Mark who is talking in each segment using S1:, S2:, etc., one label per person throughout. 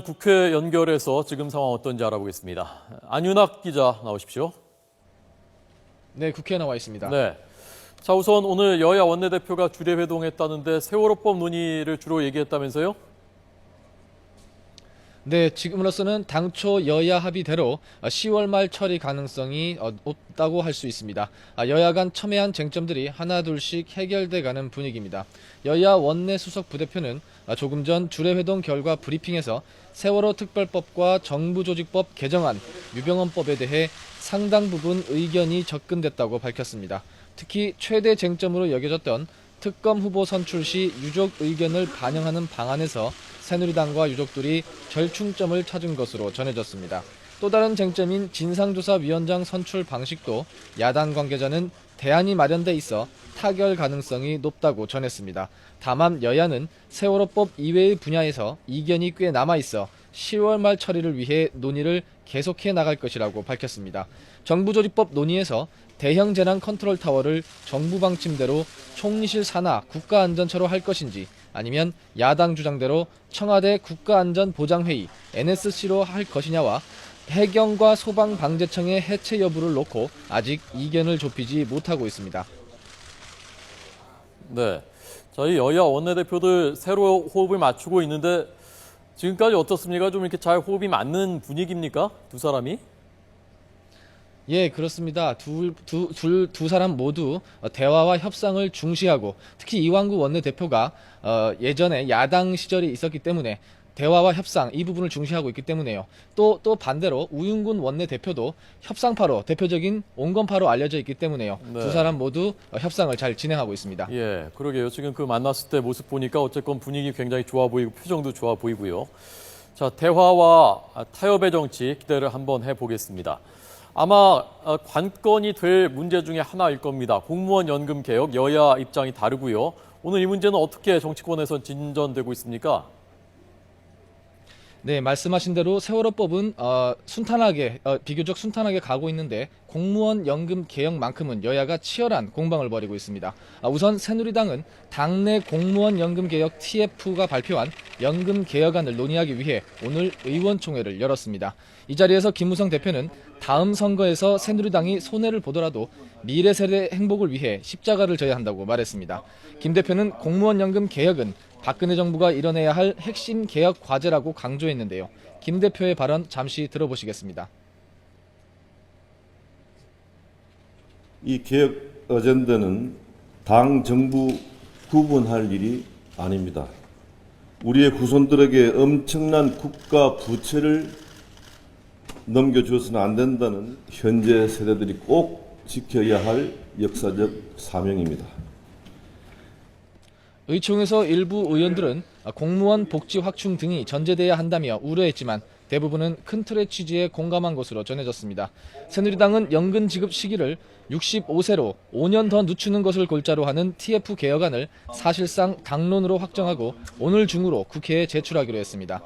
S1: 국회 연결해서 지금 상황 어떤지 알아보겠습니다. 안윤학 기자 나오십시오.
S2: 네, 국회에 나와 있습니다.
S1: 네. 자, 우선 오늘 여야 원내대표가 주례 회동했다는데 세월호법 논의를 주로 얘기했다면서요?
S2: 네, 지금으로서는 당초 여야 합의대로 10월 말 처리 가능성이 높다고 할 수 있습니다. 여야 간 첨예한 쟁점들이 하나둘씩 해결돼 가는 분위기입니다. 여야 원내 수석 부대표는 조금 전 주례 회동 결과 브리핑에서 세월호 특별법과 정부조직법 개정안, 유병헌법에 대해 상당 부분 의견이 접근됐다고 밝혔습니다. 특히 최대 쟁점으로 여겨졌던 특검 후보 선출 시 유족 의견을 반영하는 방안에서 새누리당과 유족들이 절충점을 찾은 것으로 전해졌습니다. 또 다른 쟁점인 진상조사위원장 선출 방식도 야당 관계자는 대안이 마련돼 있어 타결 가능성이 높다고 전했습니다. 다만 여야는 세월호법 이외의 분야에서 이견이 꽤 남아있어 10월 말 처리를 위해 논의를 계속해 나갈 것이라고 밝혔습니다. 정부조직법 논의에서 대형 재난 컨트롤 타워를 정부 방침대로 총리실 산하 국가안전처로 할 것인지 아니면 야당 주장대로 청와대 국가안전보장회의 NSC로 할 것이냐와 해경과 소방방재청의 해체 여부를 놓고 아직 이견을 좁히지 못하고 있습니다.
S1: 네. 저희 여야 원내대표들 새로 호흡을 맞추고 있는데 지금까지 어떻습니까? 좀 이렇게 잘 호흡이 맞는 분위기입니까? 두 사람이?
S2: 예, 그렇습니다. 두 사람 모두 대화와 협상을 중시하고 특히 이완구 원내대표가 예전에 야당 시절이 있었기 때문에 대화와 협상 이 부분을 중시하고 있기 때문에요. 또 반대로 우윤근 원내대표도 협상파로 대표적인 온건파로 알려져 있기 때문에요.
S1: 네.
S2: 두 사람 모두 협상을 잘 진행하고 있습니다.
S1: 예, 그러게요. 지금 그 만났을 때 모습 보니까 어쨌건 분위기 굉장히 좋아 보이고 표정도 좋아 보이고요. 자, 대화와 타협의 정치 기대를 한번 해보겠습니다. 아마 관건이 될 문제 중에 하나일 겁니다. 공무원 연금 개혁, 여야 입장이 다르고요. 오늘 이 문제는 어떻게 정치권에서 진전되고 있습니까?
S2: 네, 말씀하신 대로 세월호법은 비교적 순탄하게 가고 있는데 공무원 연금 개혁만큼은 여야가 치열한 공방을 벌이고 있습니다. 우선 새누리당은 당내 공무원 연금 개혁 TF가 발표한 연금 개혁안을 논의하기 위해 오늘 의원총회를 열었습니다. 이 자리에서 김무성 대표는 다음 선거에서 새누리당이 손해를 보더라도 미래 세대 행복을 위해 십자가를 져야 한다고 말했습니다. 김 대표는 공무원 연금 개혁은 박근혜 정부가 이뤄내야 할 핵심 개혁 과제라고 강조했는데요. 김 대표의 발언 잠시 들어보시겠습니다.
S3: 이 개혁 어젠다는 당, 정부 구분할 일이 아닙니다. 우리의 후손들에게 엄청난 국가 부채를 넘겨주어서는 안 된다는 현재 세대들이 꼭 지켜야 할 역사적 사명입니다.
S2: 의총에서 일부 의원들은 공무원 복지 확충 등이 전제돼야 한다며 우려했지만 대부분은 큰 틀의 취지에 공감한 것으로 전해졌습니다. 새누리당은 연금 지급 시기를 65세로 5년 더 늦추는 것을 골자로 하는 TF 개혁안을 사실상 당론으로 확정하고 오늘 중으로 국회에 제출하기로 했습니다.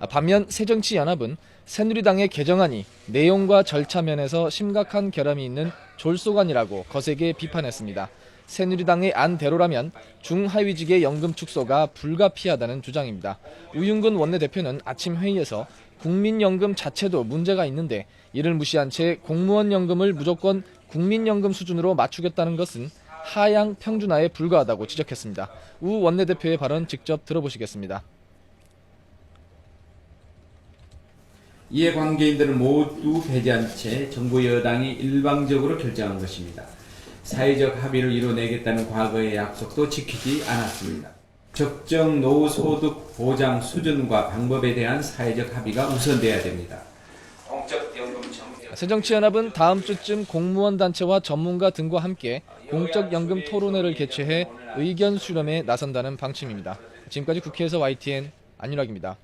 S2: 반면 새정치연합은 새누리당의 개정안이 내용과 절차 면에서 심각한 결함이 있는 졸속안이라고 거세게 비판했습니다. 새누리당의 안대로라면 중하위직의 연금 축소가 불가피하다는 주장입니다. 우윤근 원내대표는 아침 회의에서 국민연금 자체도 문제가 있는데 이를 무시한 채 공무원 연금을 무조건 국민연금 수준으로 맞추겠다는 것은 하향 평준화에 불과하다고 지적했습니다. 우 원내대표의 발언 직접 들어보시겠습니다.
S4: 이해관계인들을 모두 배제한 채 정부 여당이 일방적으로 결정한 것입니다. 사회적 합의를 이뤄내겠다는 과거의 약속도 지키지 않았습니다. 적정 노소득 보장 수준과 방법에 대한 사회적 합의가 우선돼야 됩니다.
S2: 새정치연합은 다음 주쯤 공무원 단체와 전문가 등과 함께 공적연금 토론회를 개최해 의견 수렴에 나선다는 방침입니다. 지금까지 국회에서 YTN 안윤학입니다.